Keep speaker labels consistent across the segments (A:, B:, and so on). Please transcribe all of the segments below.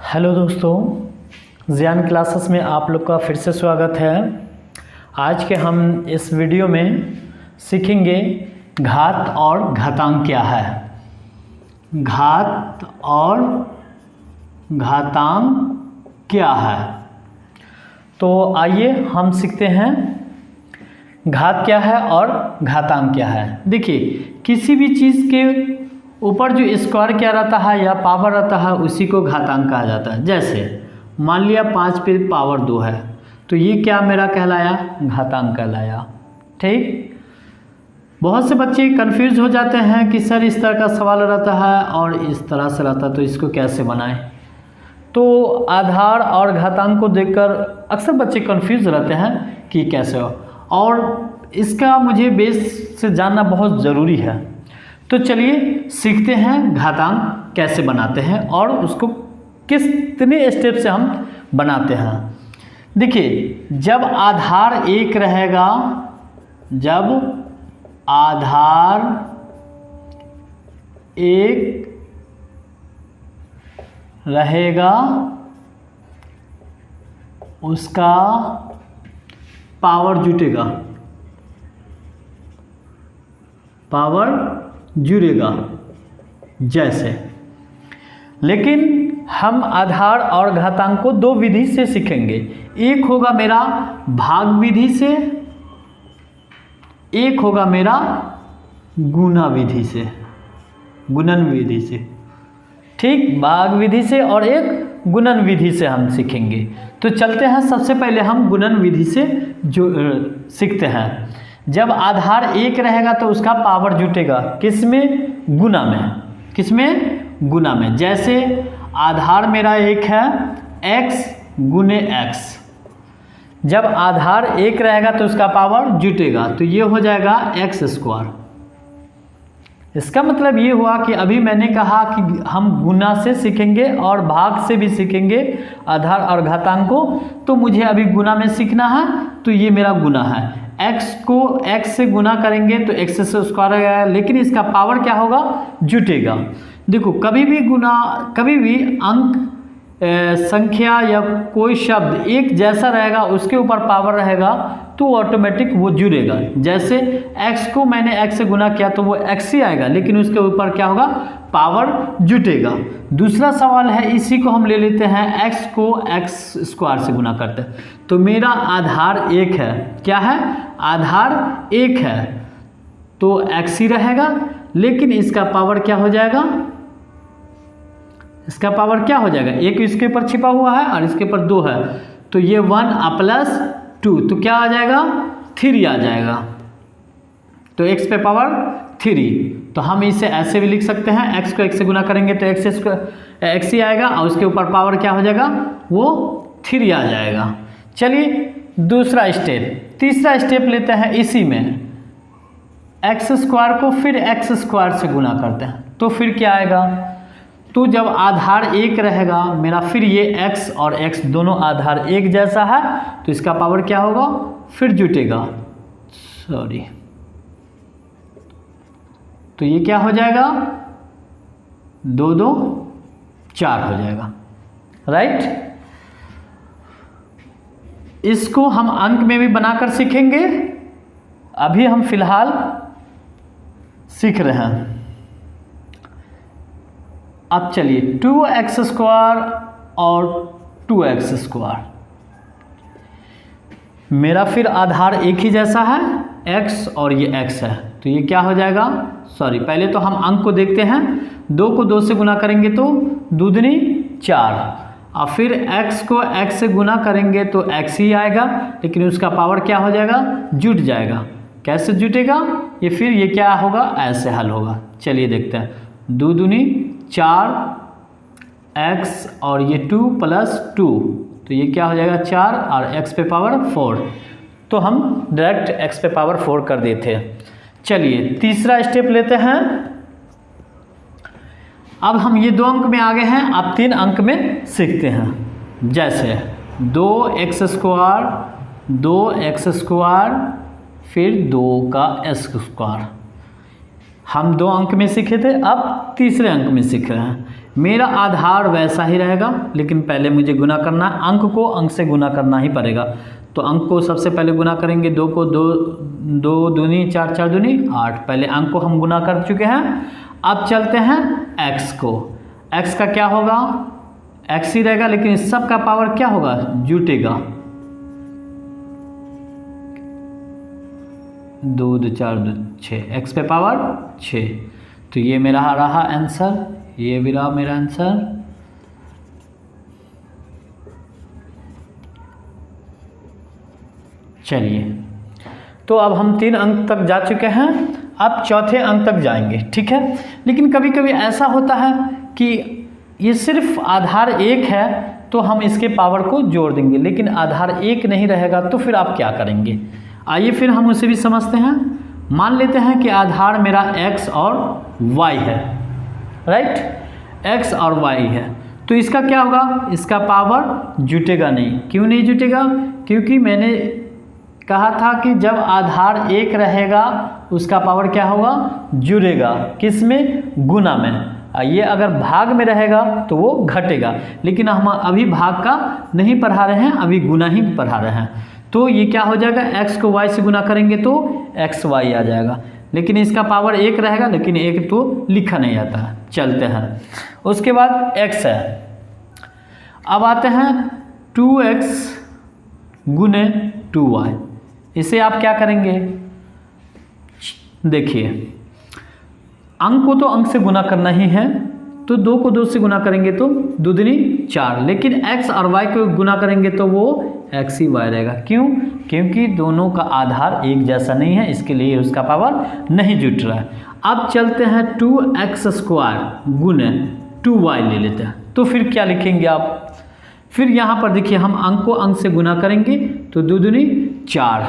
A: Hello दोस्तों, ज़ियान classes में आप लोग का फिर से स्वागत है। आज के हम इस वीडियो में सीखेंगे घात और घातांक क्या है। घात और घातांक क्या है, तो आइए हम सीखते हैं घात क्या है और घातांक क्या है। देखिए, किसी भी चीज़ के ऊपर जो स्क्वायर क्या रहता है या पावर रहता है उसी को घातांक कहा जाता है। जैसे मान लिया 5 पे पावर 2 है, तो ये क्या मेरा कहलाया, घातांक कहलाया। ठीक, बहुत से बच्चे कंफ्यूज हो जाते हैं कि सर इस तरह का सवाल रहता है और इस तरह से रहता है, तो इसको कैसे बनाएं। तो आधार और घातांक को देखकर अक्सर बच्चे कंफ्यूज रहते हैं कि कैसे हो, और इसका मुझे बेस से जानना बहुत ज़रूरी है। तो चलिए सीखते हैं घातांक कैसे बनाते हैं और उसको कितने स्टेप से हम बनाते हैं। देखिए, जब आधार 1 रहेगा, जब आधार 1 रहेगा उसका पावर जुटेगा, पावर जुड़ेगा जैसे। लेकिन हम आधार और घातांक को दो विधि से सीखेंगे। एक होगा मेरा भाग विधि से, एक होगा मेरा गुणा विधि से, गुणन विधि से। ठीक, भाग विधि से और एक गुणन विधि से हम सीखेंगे। तो चलते हैं, सबसे पहले हम गुणन विधि से जो सीखते हैं। जब आधार 1 रहेगा तो उसका पावर जुटेगा किसमें, गुणा में। किसमें, गुणा में। जैसे आधार मेरा 1 है, x गुने x। जब आधार 1 रहेगा तो उसका पावर जुटेगा, तो ये हो जाएगा x स्क्वायर। इसका मतलब ये हुआ कि अभी मैंने कहा कि हम गुणा से सीखेंगे और भाग से भी सीखेंगे आधार और घातांक को। तो मुझे अभी गुणा में सीखना है, तो ये मेरा गुणा है। x को x से गुना करेंगे तो x से स्क्वायर आएगा, लेकिन इसका पावर क्या होगा, जुटेगा। देखो, कभी भी गुना, कभी भी अंक, संख्या या कोई शब्द एक जैसा रहेगा, उसके ऊपर पावर रहेगा तो ऑटोमेटिक वो जुड़ेगा। जैसे x को मैंने x से गुना किया तो वो x ही आएगा, लेकिन उसके ऊपर क्या होगा, पावर जुटेगा। दूसरा सवाल है, इसी को हम ले लेते हैं, x को x स्क्वायर से गुना करते हैं, तो मेरा आधार 1 है। क्या है, आधार 1 है, तो x ही रहेगा, लेकिन इसका पावर क्या हो जाएगा, इसका पावर क्या हो जाएगा, एक इसके ऊपर छिपा हुआ है और इसके ऊपर 2 है, तो ये 1 प्लस 2, तो क्या आ जाएगा, 3 आ जाएगा। तो x पे पावर 3, तो हम इसे ऐसे भी लिख सकते हैं, x को x से गुना करेंगे तो x ही आएगा और उसके ऊपर पावर क्या हो जाएगा, वो 3 आ जाएगा। चलिए दूसरा स्टेप, तीसरा स्टेप लेते हैं। इसी में x स्क्वायर को फिर x स्क्वायर से गुना करते हैं, तो फिर क्या आएगा, तो जब आधार 1 रहेगा मेरा, फिर ये x और x दोनों आधार 1 जैसा है, तो इसका पावर क्या होगा, फिर जुटेगा, सॉरी, तो ये क्या हो जाएगा, 2 2 4 हो जाएगा, राइट। इसको हम अंक में भी बनाकर सीखेंगे, अभी हम फिलहाल सीख रहे हैं। अब चलिए 2x स्क्वायर और 2x स्क्वायर, मेरा फिर आधार 1 ही जैसा है, x और ये x है, तो ये क्या हो जाएगा, सॉरी, पहले तो हम अंक को देखते हैं। 2 को 2 से गुना करेंगे तो 2 दूनी 4, और फिर x को x से गुना करेंगे तो x ही आएगा, लेकिन उसका पावर क्या हो जाएगा, जुट जाएगा। कैसे जुटेगा, ये फिर ये क्या होगा, ऐसे हल होगा। चलिए देखते हैं, 2 दूनी 4 x और ये 2 प्लस 2, तो ये क्या हो जाएगा 4 और x पे पावर 4, तो हम डायरेक्ट x पे पावर 4 कर देते हैं। चलिए तीसरा स्टेप लेते हैं। अब हम ये 2 अंक में आ गए हैं, अब 3 अंक में सीखते हैं। जैसे 2x स्क्वायर, 2x स्क्वायर, फिर 2 का s स्क्वायर। हम 2 अंक में सीखे थे, अब तीसरे अंक में सीख रहे हैं। मेरा आधार वैसा ही रहेगा, लेकिन पहले मुझे गुना करना है। अंक को अंक से गुना करना ही पड़ेगा। तो अंक को सबसे पहले गुना करेंगे। 2 को 2 दूनी 4, 4 दूनी 8। पहले अंक को हम गुना कर चुके हैं। अब चलते हैं x को। x का क्या होगा? x ही रहेगा, लेकिन इस सब का पावर क्या होगा? जुटेगा। 2 2 4 2 6, x पे पावर 6। तो ये मेरा रहा आंसर, ये भी रहा मेरा आंसर। चलिए, तो अब हम 3 अंक तक जा चुके हैं, अब चौथे अंक तक जाएंगे, ठीक है। लेकिन कभी कभी ऐसा होता है कि ये सिर्फ आधार 1 है तो हम इसके पावर को जोड़ देंगे, लेकिन आधार 1 नहीं रहेगा तो फिर आप क्या करेंगे? आइए फिर हम उसे भी समझते हैं। मान लेते हैं कि आधार मेरा x और y है, राइट, x और y है। तो इसका क्या होगा? इसका पावर जुटेगा नहीं। क्यों नहीं जुटेगा? क्योंकि मैंने कहा था कि जब आधार 1 रहेगा उसका पावर क्या होगा? जुड़ेगा। किस में? गुना में। ये अगर भाग में रहेगा तो वो घटेगा, लेकिन हम अभी भाग का नहीं पढ़ा रहे हैं, अभी गुना ही पढ़ा रहे हैं। तो ये क्या हो जाएगा? x को y से गुना करेंगे तो xy आ जाएगा, लेकिन इसका पावर 1 रहेगा, लेकिन 1 तो लिखा नहीं आता है। चलते हैं, उसके बाद x है। अब आते हैं 2x गुने 2y। इसे आप क्या करेंगे? देखिए, अंक को तो अंक से गुना करना ही है, तो 2 को 2 से गुना करेंगे तो 2 दूनी 4, लेकिन x और y को गुना करेंगे तो वो x ही y रहेगा। क्यों? क्योंकि दोनों का आधार एक जैसा नहीं है, इसके लिए उसका पावर नहीं जुट रहा है। अब चलते हैं 2x² गुने 2y ले लेते हैं। तो फिर क्या लिखेंगे आप? फिर यहाँ पर देखिए, हम अंक को अंक से गुना करेंगे तो 2 दूनी 4,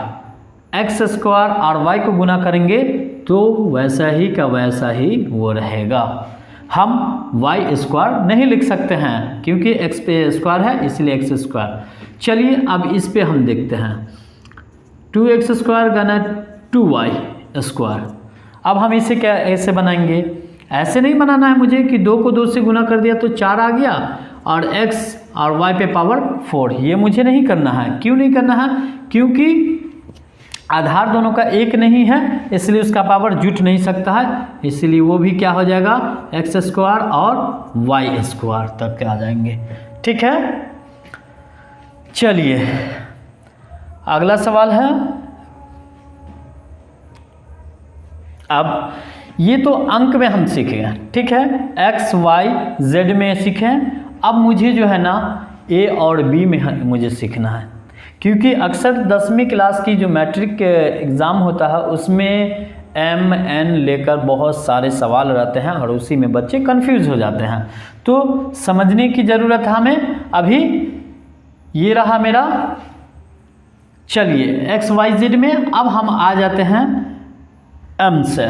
A: x² और y को गुना करेंगे तो वैसा ही का वैसा ही वो रहेगा। हम y² नहीं लिख सकते हैं क्योंकि x पे स्क्वायर है, इसलिए x²। चलिए अब इस पे हम देखते हैं 2x² गुना 2y²। अब हम इसे क्या ऐसे बनाएंगे? ऐसे नहीं बनाना है मुझे कि 2 को 2 से गुना कर दिया तो 4 आ गया और x और y पे पावर 4। ये मुझे नहीं करना है। क्यों नहीं करना है? क्योंकि आधार दोनों का एक नहीं है, इसलिए उसका पावर जुट नहीं सकता है, इसलिए वो भी क्या हो जाएगा? x² और y² तक आ जाएंगे, ठीक है। चलिए अगला सवाल है। अब ये तो अंक में हम सीखे हैं, ठीक है, x y z में सीखे हैं। अब मुझे जो है ना a और b में मुझे सीखना है, क्योंकि अक्सर 10वीं क्लास की जो मैट्रिक एग्ज़ाम होता है उसमें MN लेकर बहुत सारे सवाल रहते हैं और उसी में बच्चे कंफ्यूज हो जाते हैं। तो समझने की ज़रूरत है हमें। अभी ये रहा मेरा, चलिए x y z में अब हम आ जाते हैं m से।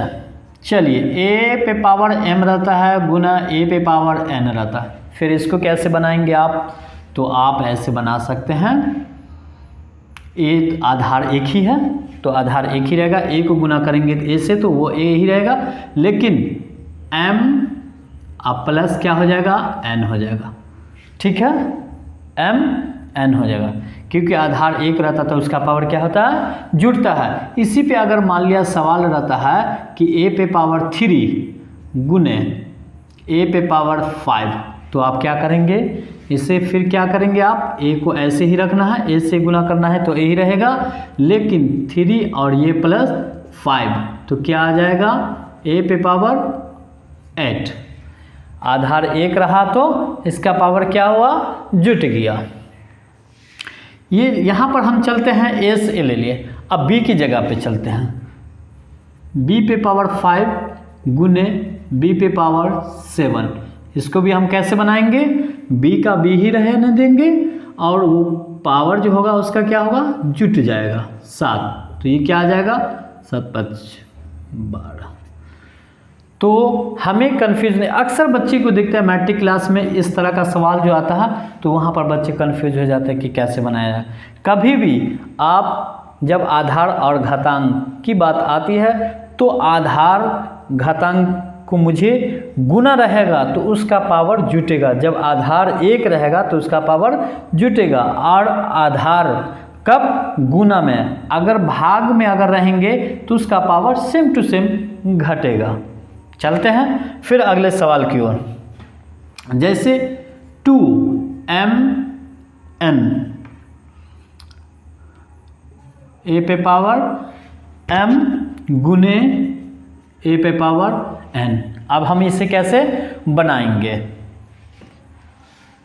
A: चलिए a पे पावर m रहता है गुना a पे पावर n रहता है। फिर इसको कैसे बनाएंगे आप? तो आप ऐसे बना सकते हैं, a आधार एक ही है तो आधार एक ही रहेगा, a को गुना करेंगे a से तो वो a ही रहेगा, लेकिन m अब प्लस क्या हो जाएगा? n हो जाएगा, ठीक है, m n हो जाएगा। क्योंकि आधार एक रहता तो उसका पावर क्या होता है? जुड़ता है। इसी पे अगर मान लिया सवाल रहता है कि a पे पावर 3 गुने a पे पावर 5, तो आप क्या करेंगे? इसे फिर क्या करेंगे आप? a को ऐसे ही रखना है, a से गुना करना है तो a ही रहेगा, लेकिन 3 और ये प्लस 5 तो क्या आ जाएगा? a पे पावर 8। आधार एक रहा तो इसका पावर क्या हुआ? जुट गया। ये यहाँ पर हम चलते हैं a से ले लिए, अब b की जगह पे चलते हैं। b पे पावर 5 गुने b पे पावर 7, इसको भी हम कैसे बनाएंगे? b का b ही रहने देंगे और वो पावर जो होगा उसका क्या होगा? जुट जाएगा 7। तो ये क्या आ जाएगा? 7 5 12। तो हमें कन्फ्यूज नहीं, अक्सर बच्चे को दिखता है मैट्रिक क्लास में इस तरह का सवाल जो आता है तो वहाँ पर बच्चे कन्फ्यूज हो जाते हैं कि कैसे बनाया जाए। कभी भी आप जब आधार और घातांक की बात आती है तो आधार घातांक को मुझे गुना रहेगा तो उसका पावर जुटेगा। जब आधार 1 रहेगा तो उसका पावर जुटेगा, और आधार कब? गुना में। अगर भाग में अगर रहेंगे तो उसका पावर सेम टू सेम घटेगा। चलते हैं फिर अगले सवाल की ओर। जैसे 2mn ए पे पावर m गुने ए पे पावर n। अब हम इसे कैसे बनाएंगे?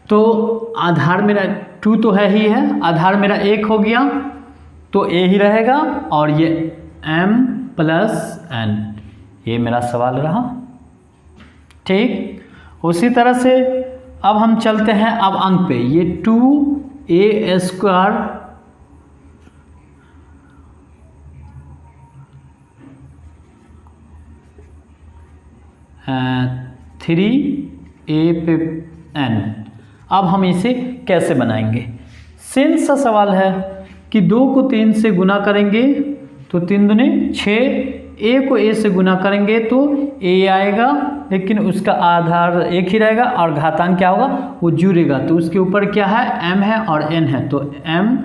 A: तो आधार मेरा 2 तो है ही है, आधार मेरा 1 हो गया तो a ही रहेगा, और ये m प्लस n, ये मेरा सवाल रहा। ठीक, उसी तरह से अब हम चलते हैं अब अंक पे। ये 2a² 3a पे n। अब हम इसे कैसे बनाएंगे? सेम सा सवाल है कि 2 को 3 से गुना करेंगे तो 3 दूनी 6, a को a से गुना करेंगे तो a आएगा, लेकिन उसका आधार 1 ही रहेगा और घातांक क्या होगा? वो जुड़ेगा। तो उसके ऊपर क्या है? m है और n है, तो m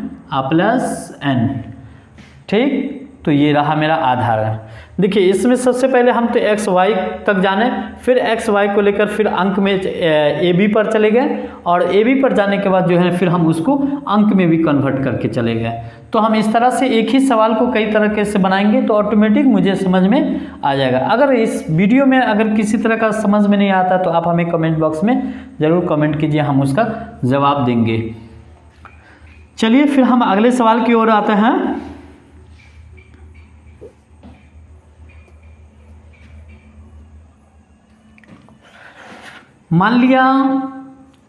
A: प्लस n। ठीक, तो ये रहा मेरा आधार। देखिए इसमें सबसे पहले हम तो एक्स वाई तक जाने, फिर एक्स वाई को लेकर फिर अंक में ए बी पर चले गए, और ए बी पर जाने के बाद जो है फिर हम उसको अंक में भी कन्वर्ट करके चले गए। तो हम इस तरह से एक ही सवाल को कई तरीके से बनाएंगे तो ऑटोमेटिक मुझे समझ में आ जाएगा। अगर इस वीडियो में अगर किसी तरह का समझ में नहीं आता तो आप हमें कमेंट बॉक्स में ज़रूर कमेंट कीजिए, हम उसका जवाब देंगे। चलिए फिर हम अगले सवाल की ओर आते हैं। मान लिया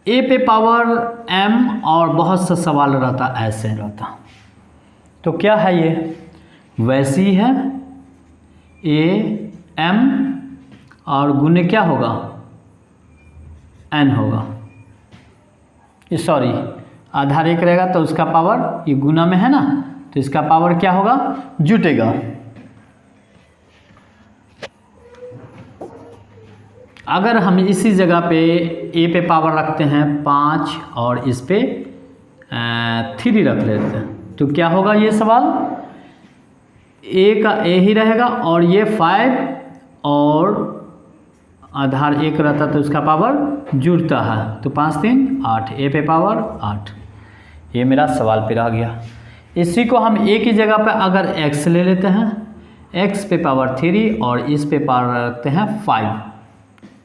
A: a पे पावर m और बहुत सा सवाल रहता ऐसे रहता, तो क्या है ये? वैसी है a m और गुने क्या होगा? n होगा। सॉरी, आधार 1 रहेगा तो उसका पावर, ये गुना में है ना, तो इसका पावर क्या होगा? जुटेगा। अगर हम इसी जगह पे a पे पावर रखते हैं 5 और इस पे 3 रख लेते हैं तो क्या होगा? ये सवाल a का a ही रहेगा, और ये 5 और आधार 1 रहता तो उसका पावर जुड़ता है, तो 5 3 8, a पे पावर 8। ये मेरा सवाल पे रह गया। इसी को हम a की जगह पे अगर x ले लेते हैं, x पे पावर 3 और इस पे पावर रखते हैं 5।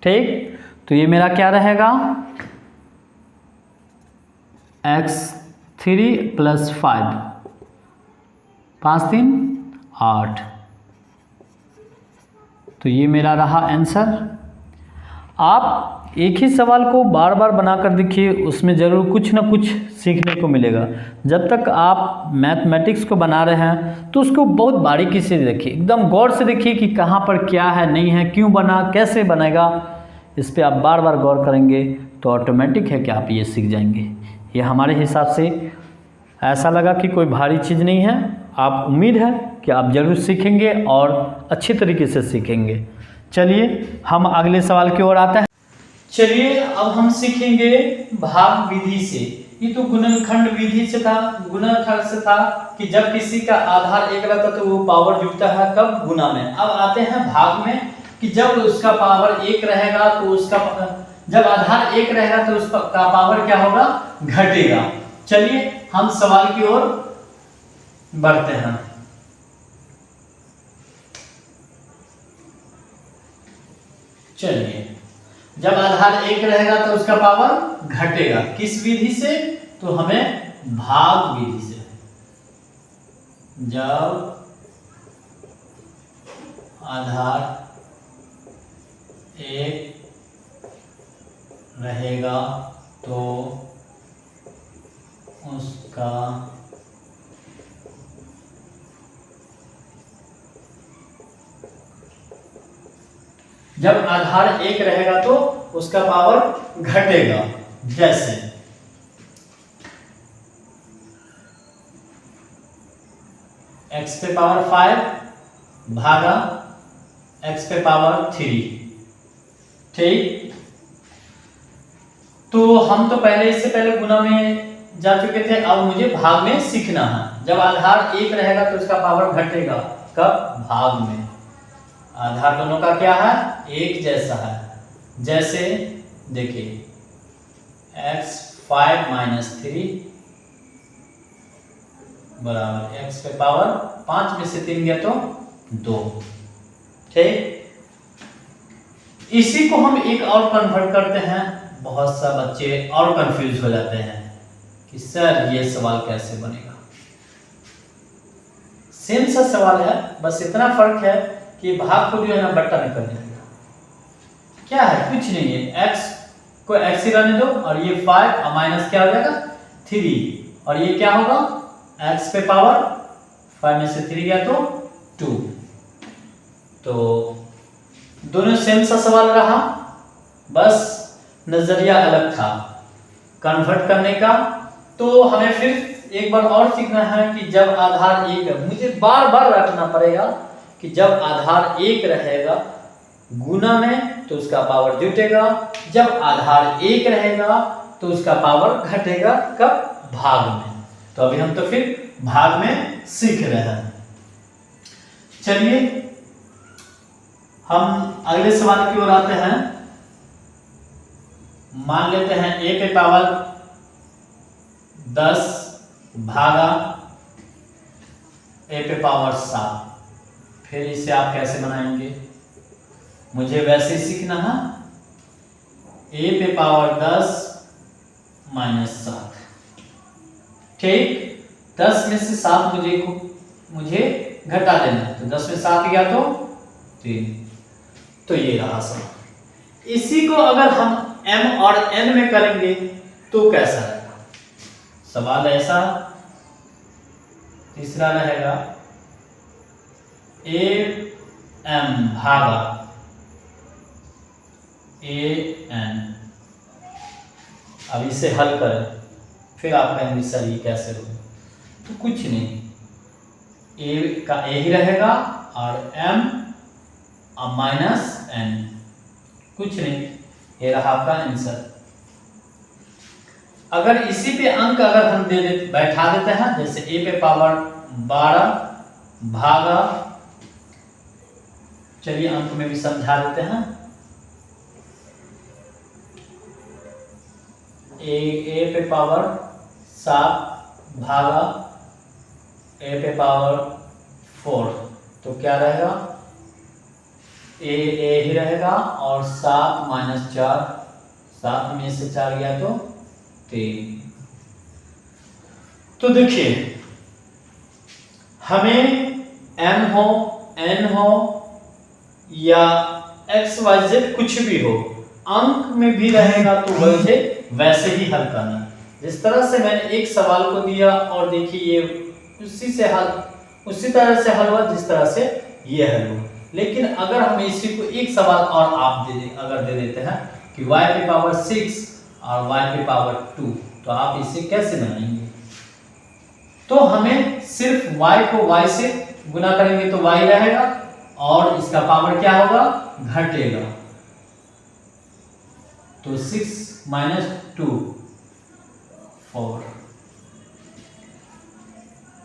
A: ठीक, तो ये मेरा क्या रहेगा? x3 plus 5, 5 3 8। तो ये मेरा रहा आंसर। आप एक ही सवाल को बार बार बनाकर देखिए, उसमें ज़रूर कुछ ना कुछ सीखने को मिलेगा। जब तक आप मैथमेटिक्स को बना रहे हैं तो उसको बहुत बारीकी से देखिए, एकदम गौर से देखिए कि कहाँ पर क्या है, नहीं है, क्यों बना, कैसे बनेगा। इस पर आप बार बार गौर करेंगे तो ऑटोमेटिक है कि आप ये सीख जाएंगे। ये हमारे हिसाब से ऐसा लगा कि कोई भारी चीज़ नहीं है। आप उम्मीद है कि आप ज़रूर सीखेंगे और अच्छे तरीके से सीखेंगे। चलिए हम अगले सवाल की ओर आते हैं। चलिए अब हम सीखेंगे भाग विधि से। ये तो गुणनखंड विधि से था, गुणनखंड से था कि जब किसी का आधार 1 रहता तो वो पावर जुड़ता है कब? गुना में। अब आते हैं भाग में कि जब उसका पावर 1 रहेगा तो उसका, जब आधार 1 रहेगा तो उसका पावर क्या होगा? घटेगा। चलिए हम सवाल की ओर बढ़ते हैं। चलिए, जब आधार 1 रहेगा तो उसका पावर घटेगा, किस विधि से? तो हमें भाग विधि से। जब आधार 1 रहेगा तो उसका जब आधार 1 रहेगा तो उसका पावर घटेगा। जैसे x पे पावर 5 भागा x पे पावर 3। ठीक, तो हम तो पहले इससे पहले गुना में जा चुके थे, अब मुझे भाग में सीखना है। जब आधार 1 रहेगा तो इसका पावर घटेगा, कब? भाग में। आधार दोनों का क्या है? एक जैसा है। जैसे देखिए x 5 माइनस 3 बराबर x पे पावर 5 में से 3 गया तो 2। ठीक, इसी को हम एक और कन्वर्ट करते हैं। बहुत सा बच्चे और कंफ्यूज हो जाते हैं कि सर ये सवाल कैसे बनेगा। सेम सा सवाल है, बस इतना फर्क है कि भाग को जो है ना बट्टा में कर देंगे। क्या है? कुछ नहीं है, x को x ही रहने दो और ये 5 और माइनस क्या हो जाएगा 3 और ये क्या होगा x पे पावर 5 में से 3 गया तो 2। तो दोनों सेम सा सवाल रहा, बस नजरिया अलग था कन्वर्ट करने का। तो हमें फिर एक बार और सीखना है कि जब आधार 1, मुझे बार बार रखना पड़ेगा कि जब आधार 1 रहेगा गुना में तो उसका पावर जुटेगा, जब आधार 1 रहेगा तो उसका पावर घटेगा, कब? भाग में। तो अभी हम तो फिर भाग में सीख रहे हैं। चलिए हम अगले सवाल की ओर आते हैं। मान लेते हैं a पे पावर 10 भागा a पे पावर 7। फिर इसे आप कैसे बनाएंगे? मुझे वैसे ही सीखना है। a पे पावर 10 माइनस 7। ठीक, 10 में से 7 मुझे घटा देना है, तो 10 में 7 गया तो 3। तो ये रहा सवाल। इसी को अगर हम m और n में करेंगे तो कैसा रहेगा? सवाल ऐसा। तीसरा रहेगा a m भागा a n। अब इसे हल करें, फिर आप कहेंगे सर ये कैसे होगा? तो कुछ नहीं, a का a ही रहेगा और m और माइनस n, कुछ नहीं, ये रहा आपका आंसर। अगर इसी पे अंक अगर हम बैठा देते हैं, जैसे a पे पावर 12 भागा, चलिए अंक में भी समझा देते हैं। a पे पावर 7 भागा a पे पावर 4, तो क्या रहेगा? a ही रहेगा और 7 माइनस 4, 7 में से 4 गया तो 3। तो देखिए हमें m हो n हो या x y z कुछ भी हो, अंक में भी रहेगा तो मुझे वैसे ही हल करना। जिस तरह से मैंने एक सवाल को दिया और देखिए ये उसी तरह से हल हुआ जिस तरह से ये हल हुआ। लेकिन अगर हम इसी को एक सवाल और आप अगर दे देते हैं कि y पे पावर 6 और y पे पावर 2, तो आप इसे कैसे बनाएंगे? तो हमें सिर्फ y को y से गुना करेंगे तो y रहेगा और इसका पावर क्या होगा? घटेगा। तो 6 माइनस 2 4,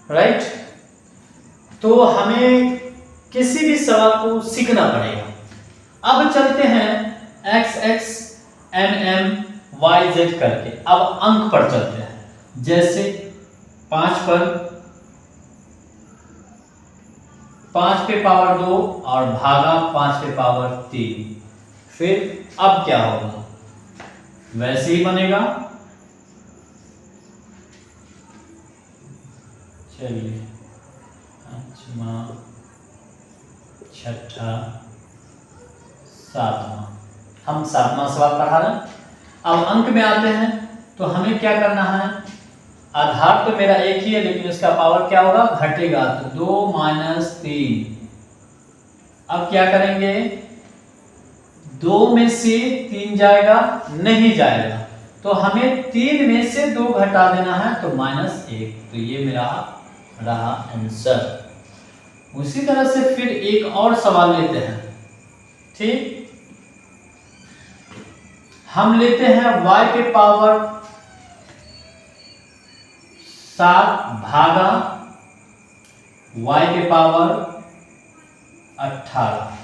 A: राइट। तो हमें किसी भी सवाल को सीखना पड़ेगा। अब चलते हैं x x m m y z करके, अब अंक पर चलते हैं। जैसे 5 पर 5 पे पावर 2 और भागा 5 पे पावर 3। फिर अब क्या होगा? वैसे ही बनेगा। चलिए 5वां 6ठा 7वां, हम 7वां सवाल पढ़ा रहे हैं। अब अंक में आते हैं तो हमें क्या करना है? आधार तो मेरा एक ही है लेकिन इसका पावर क्या होगा? घटेगा। तो 2 माइनस 3। अब क्या करेंगे? 2 में से 3 जाएगा? नहीं जाएगा। तो हमें 3 में से 2 घटा देना है, तो -1। तो ये मेरा रहा आंसर। उसी तरह से फिर एक और सवाल लेते हैं। ठीक, हम लेते हैं y के पावर 7 भागा y के पावर 18।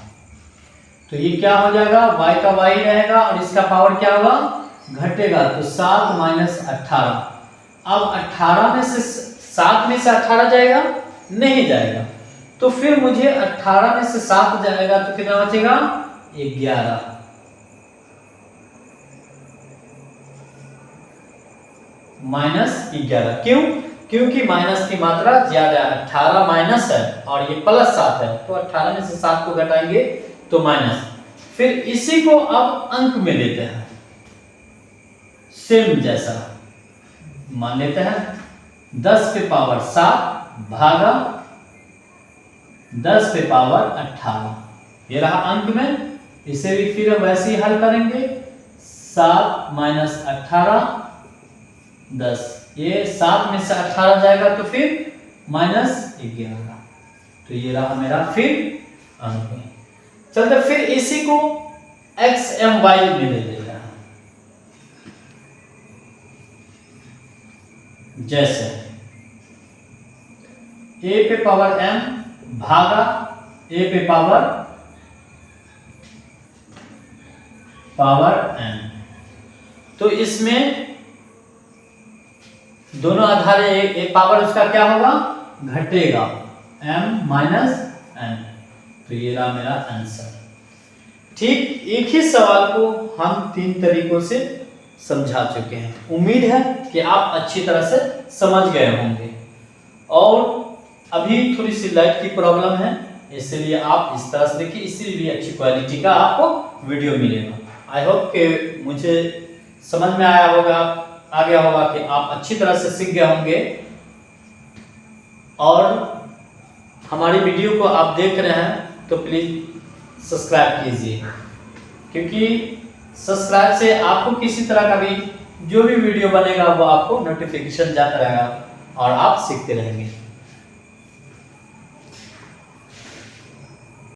A: तो ये क्या हो जाएगा, y का y रहेगा और इसका पावर क्या होगा, घटेगा, तो 7 माइनस 18। अब 18 में से 7 में से 18 जाएगा, नहीं जाएगा, तो फिर मुझे 18 में से 7 जाएगा तो कितना बचेगा, 11 माइनस 11। क्यों, क्योंकि माइनस की मात्रा ज्यादा है, 18 माइनस है और ये प्लस 7 है, तो 18 में से 7 को घटाएंगे तो माइनस। फिर इसी को अब अंक में लेते हैं, सेम जैसा मान लेते हैं 10 पे पावर 7 भागा 10 पे पावर 18, ये रहा अंक में। इसे भी फिर वैसे ही हल करेंगे, 7 माइनस 18 10, ये 7 में से 18 जाएगा तो फिर माइनस 11, तो ये रहा मेरा फिर अंक में। चलते फिर इसी को x m y में ले लेते हैं, जैसे a पे पावर m भागा a पे पावर n, तो इसमें दोनों आधार एक पावर उसका क्या होगा, घटेगा, m माइनस n, तो ये रहा मेरा आंसर। ठीक, एक ही सवाल को हम 3 तरीकों से समझा चुके हैं। उम्मीद है कि आप अच्छी तरह से समझ गए होंगे, और अभी थोड़ी सी लाइट की प्रॉब्लम है, इसलिए आप इस तरह से देखिए, इसीलिए अच्छी क्वालिटी का आपको वीडियो मिलेगा। आई होप कि मुझे समझ में आया होगा, आ गया होगा कि आप अच्छी तरह से सीख गए होंगे, और हमारी वीडियो को आप देख रहे हैं तो प्लीज़ सब्सक्राइब कीजिए, क्योंकि सब्सक्राइब से आपको किसी तरह का भी जो भी वीडियो बनेगा वो आपको नोटिफिकेशन जाता रहेगा और आप सीखते रहेंगे।